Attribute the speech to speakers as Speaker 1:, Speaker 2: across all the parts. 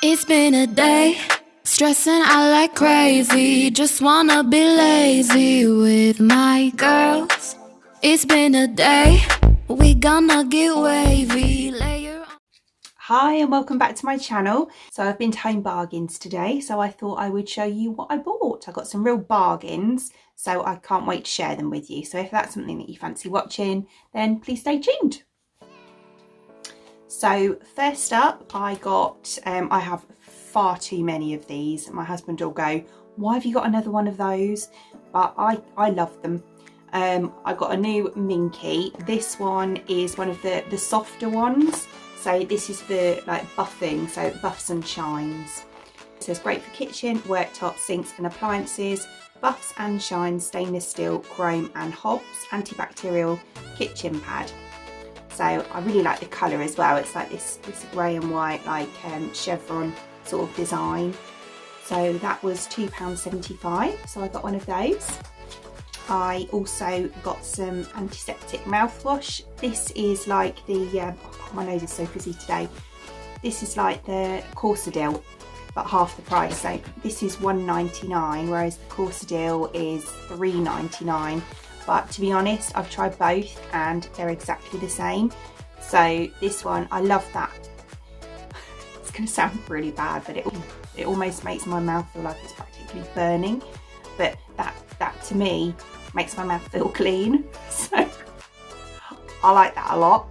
Speaker 1: It's been a day, stressing out like crazy. Just wanna be lazy with my girls. It's been a day, we gonna get wavy.
Speaker 2: Hi and welcome back to my channel. So I've been to Home Bargains today, so I thought I would show you what I bought. I got some real bargains, so I can't wait to share them with you. So if that's something that you fancy watching, then please stay tuned. So first up, I got, I have far too many of these. My husband will go, why have you got another one of those? But I love them. I got a new Minky. This one is one of the softer ones. So this is for like buffing, so it buffs and shines. So it's great for kitchen, worktop, sinks and appliances. Buffs and shines, stainless steel, chrome and hobs, antibacterial kitchen pad. So I really like the colour as well. It's like this grey and white, like chevron sort of design. So that was £2.75. So I got one of those. I also got some antiseptic mouthwash. This is like the, my nose is so fizzy today. This is like the Corsadil, but half the price. So this is £1.99, whereas the Corsadil is £3.99. But to be honest, I've tried both and they're exactly the same. So this one, I love that. It's going to sound really bad, but it almost makes my mouth feel like it's practically burning. But that to me makes my mouth feel clean. So I like that a lot.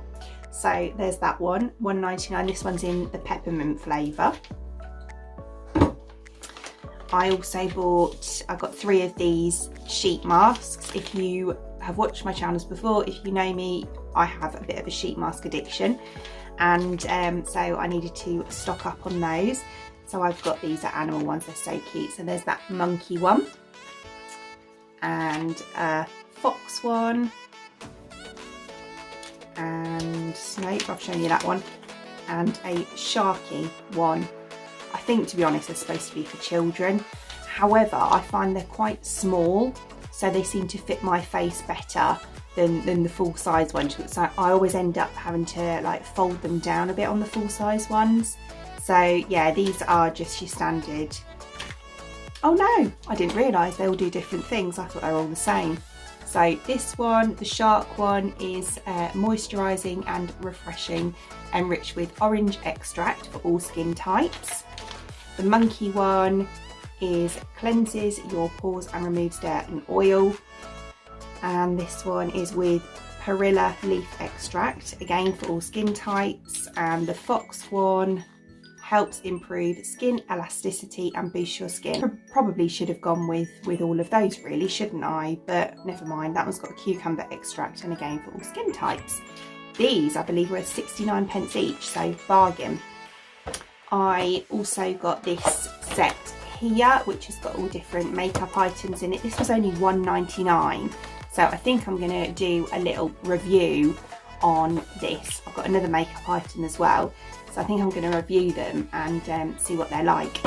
Speaker 2: So there's that one, £1.99. This one's in the peppermint flavour. I also bought, I got 3 of these sheet masks. If you have watched my channels before, if you know me, I have a bit of a sheet mask addiction. And so I needed to stock up on those. So I've got these are animal ones, they're so cute. So there's that monkey one and a fox one. And nope, I've shown you that one. And a sharky one. I think, to be honest, they're supposed to be for children. However, I find they're quite small, so they seem to fit my face better than the full size ones. So I always end up having to like fold them down a bit on the full size ones. So yeah, these are just your standard. Oh no, I didn't realise they all do different things. I thought they were all the same. So this one, the shark one, is moisturising and refreshing, enriched with orange extract for all skin types. The monkey one is cleanses your pores and removes dirt and oil. And this one is with perilla leaf extract, again for all skin types. And the fox one helps improve skin elasticity and boost your skin. Probably should have gone with all of those really, shouldn't I? But never mind, that one's got a cucumber extract and again for all skin types. These I believe were 69p each, so bargain. I also got this set here, which has got all different makeup items in it. This was only £1.99, so I think I'm going to do a little review on this. I've got another makeup item as well, so I think I'm going to review them and see what they're like.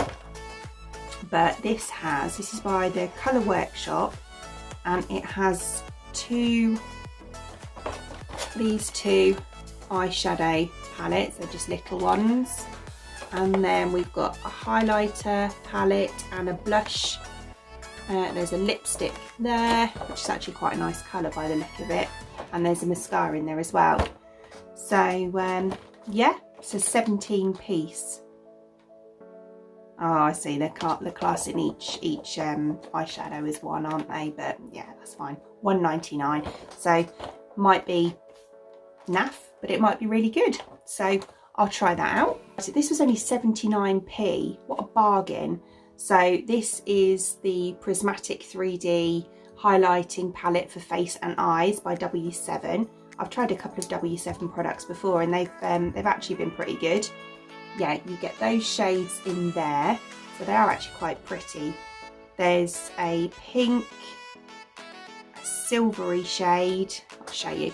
Speaker 2: But this is by the Colour Workshop, and it has these two eyeshadow palettes. They're just little ones. And then we've got a highlighter palette and a blush. There's a lipstick there, which is actually quite a nice colour by the look of it. And there's a mascara in there as well. So yeah, it's a 17 piece. Oh, I see, they're classing each eyeshadow as one, aren't they? But yeah, that's fine. £1.99. So might be naff, but it might be really good. So I'll try that out. So this was only 79p. What a bargain. So this is the Prismatic 3D highlighting palette for face and eyes by W7. I've tried a couple of W7 products before and they've actually been pretty good. Yeah, you get those shades in there. So they are actually quite pretty. There's a pink, a silvery shade. I'll show you.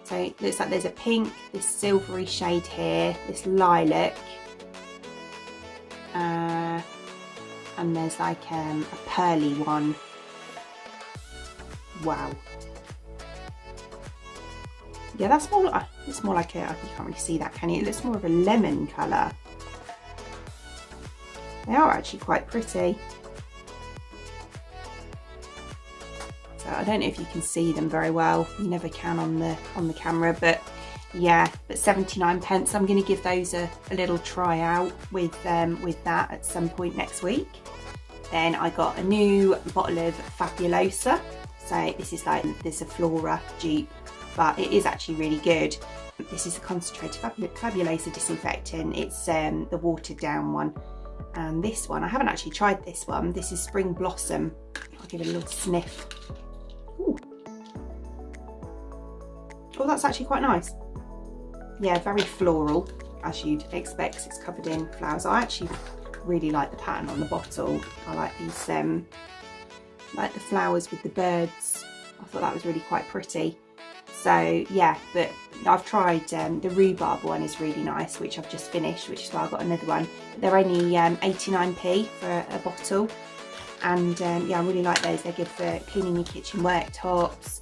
Speaker 2: So it looks like there's a pink, this silvery shade here, this lilac, and there's like a pearly one. Wow. Yeah, that's more like, it's more like a, you can't really see that, can you? It looks more of a lemon colour. They are actually quite pretty. So I don't know if you can see them very well. You never can on the camera, but yeah, but 79p. I'm going to give those a little try out with that at some point next week. Then I got a new bottle of Fabulosa. So this is like, there's a Flora dupe, but it is actually really good. This is a concentrated Fabulosa disinfectant. It's the watered down one. And this one, I haven't actually tried this one. This is Spring Blossom. I'll give it a little sniff. Ooh. Oh, that's actually quite nice. Yeah, very floral, as you'd expect. It's covered in flowers. I actually really like the pattern on the bottle. I like these, like the flowers with the birds. I thought that was really quite pretty. So yeah, but I've tried the rhubarb one is really nice, which I've just finished, which is why I got another one. They're only 89p for a bottle, and yeah, I really like those. They're good for cleaning your kitchen worktops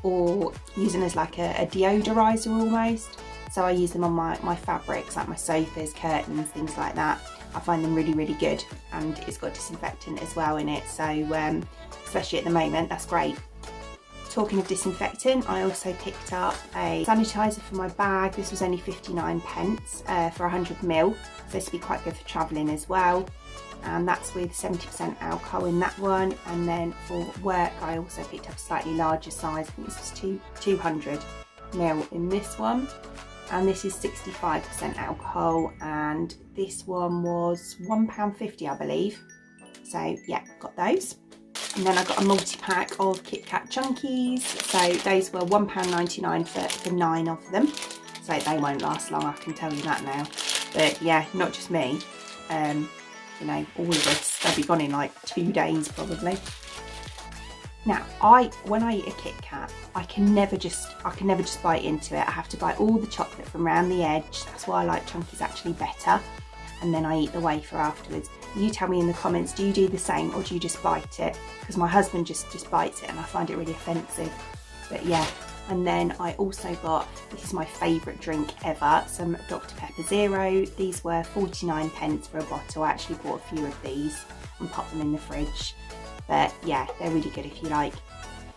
Speaker 2: or using as like a deodorizer almost. So I use them on my fabrics, like my sofas, curtains, things like that. I find them really, really good, and it's got disinfectant as well in it. So especially at the moment, that's great. Talking of disinfectant, I also picked up a sanitizer for my bag. This was only 59p for 100ml. So this would be quite good for travelling as well. And that's with 70% alcohol in that one. And then for work, I also picked up a slightly larger size. I think this was 200ml in this one. And this is 65% alcohol. And this one was £1.50, I believe. So yeah, got those. And then I got a multi-pack of Kit Kat Chunkies. So those were £1.99 for 9 of them. So they won't last long, I can tell you that now. But yeah, not just me. You know, all of us, they'll be gone in like 2 days probably. Now, when I eat a Kit Kat, I can never just bite into it. I have to bite all the chocolate from around the edge. That's why I like Chunkies actually better. And then I eat the wafer afterwards. You tell me in the comments, do you do the same or do you just bite it? Because my husband just bites it and I find it really offensive. But yeah, and then I also got, this is my favourite drink ever, some Dr Pepper Zero. These were 49p for a bottle. I actually bought a few of these and popped them in the fridge. But yeah, they're really good if you like,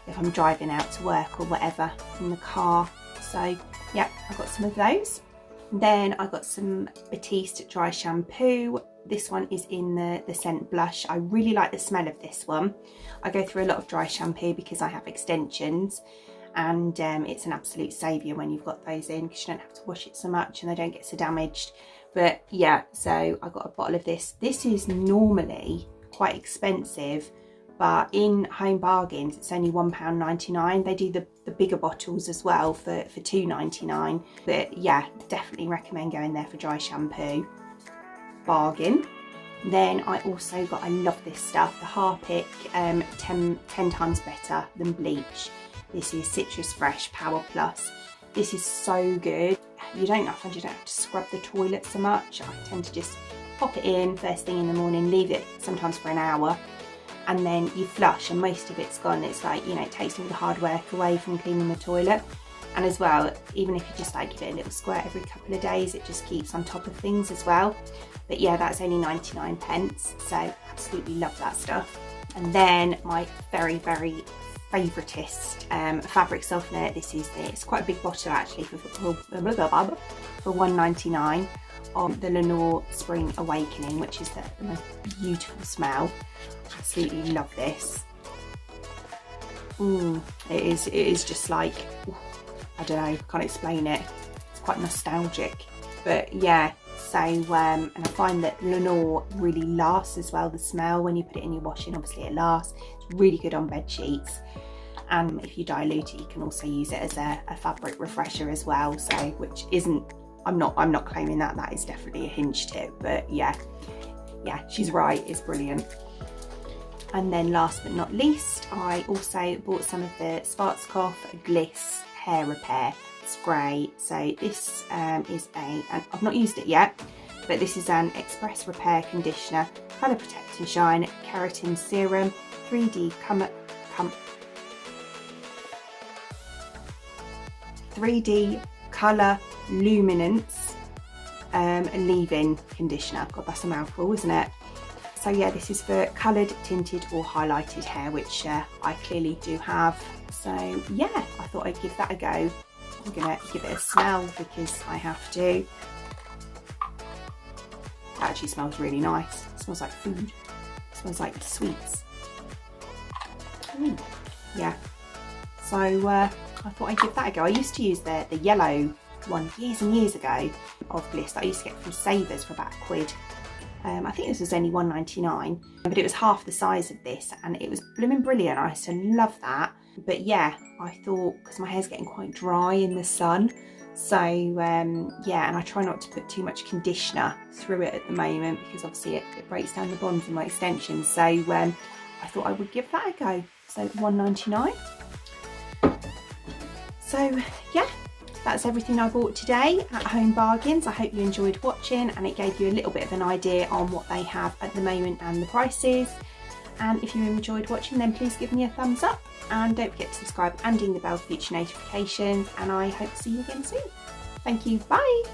Speaker 2: if I'm driving out to work or whatever in the car. So yeah, I got some of those. Then I got some Batiste dry shampoo. This one is in the scent Blush. I really like the smell of this one. I go through a lot of dry shampoo because I have extensions, and it's an absolute saviour when you've got those in, because you don't have to wash it so much and they don't get so damaged. But yeah, so I got a bottle of this. This is normally quite expensive, but in Home Bargains it's only £1.99. They do the bigger bottles as well for £2.99. But yeah, definitely recommend going there for dry shampoo. Bargain. Then I also got, I love this stuff, the Harpic 10 times better than bleach. This is Citrus Fresh Power Plus. This is so good. You don't have to scrub the toilet so much. I tend to just pop it in first thing in the morning, leave it sometimes for an hour, and then you flush and most of it's gone. It's like, you know, it takes all the hard work away from cleaning the toilet. And as well, even if you just like give it a little squirt every couple of days, it just keeps on top of things as well. But yeah, that's only 99p, so absolutely love that stuff. And then my very, very favouriteest fabric softener. It's quite a big bottle actually for £1.99 on the Lenore Spring Awakening, which is the most beautiful smell. Absolutely love this. It is just like, I don't know, can't explain it. It's quite nostalgic, but yeah. So and I find that Lenore really lasts as well. The smell when you put it in your washing, obviously it lasts. It's really good on bed sheets, and if you dilute it, you can also use it as a fabric refresher as well. So which isn't, I'm not claiming that is definitely a Hinge tip, but yeah, she's right. It's brilliant. And then last but not least, I also bought some of the Schwarzkopf Gliss hair repair spray. So this is I've not used it yet, but this is an express repair conditioner, colour protect and shine, keratin serum, 3D colour luminance leave-in conditioner. God, that's a mouthful, isn't it? So yeah, this is for coloured, tinted or highlighted hair, which I clearly do have. So yeah, I thought I'd give that a go. I'm gonna give it a smell because I have to. It actually smells really nice. It smells like food. It smells like sweets. Yeah. So I thought I'd give that a go. I used to use the yellow one years and years ago of Bliss that I used to get from Savers for about £1. I think this was only £1.99, but it was half the size of this and it was blooming brilliant. I used to love that. But yeah, I thought, because my hair's getting quite dry in the sun, so yeah, and I try not to put too much conditioner through it at the moment because obviously it breaks down the bonds in my extensions. So I thought I would give that a go. So £1.99. So yeah, that's everything I bought today at Home Bargains. I hope you enjoyed watching and it gave you a little bit of an idea on what they have at the moment and the prices. And if you enjoyed watching, then please give me a thumbs up and don't forget to subscribe and ding the bell for future notifications, and I hope to see you again soon. Thank you, bye.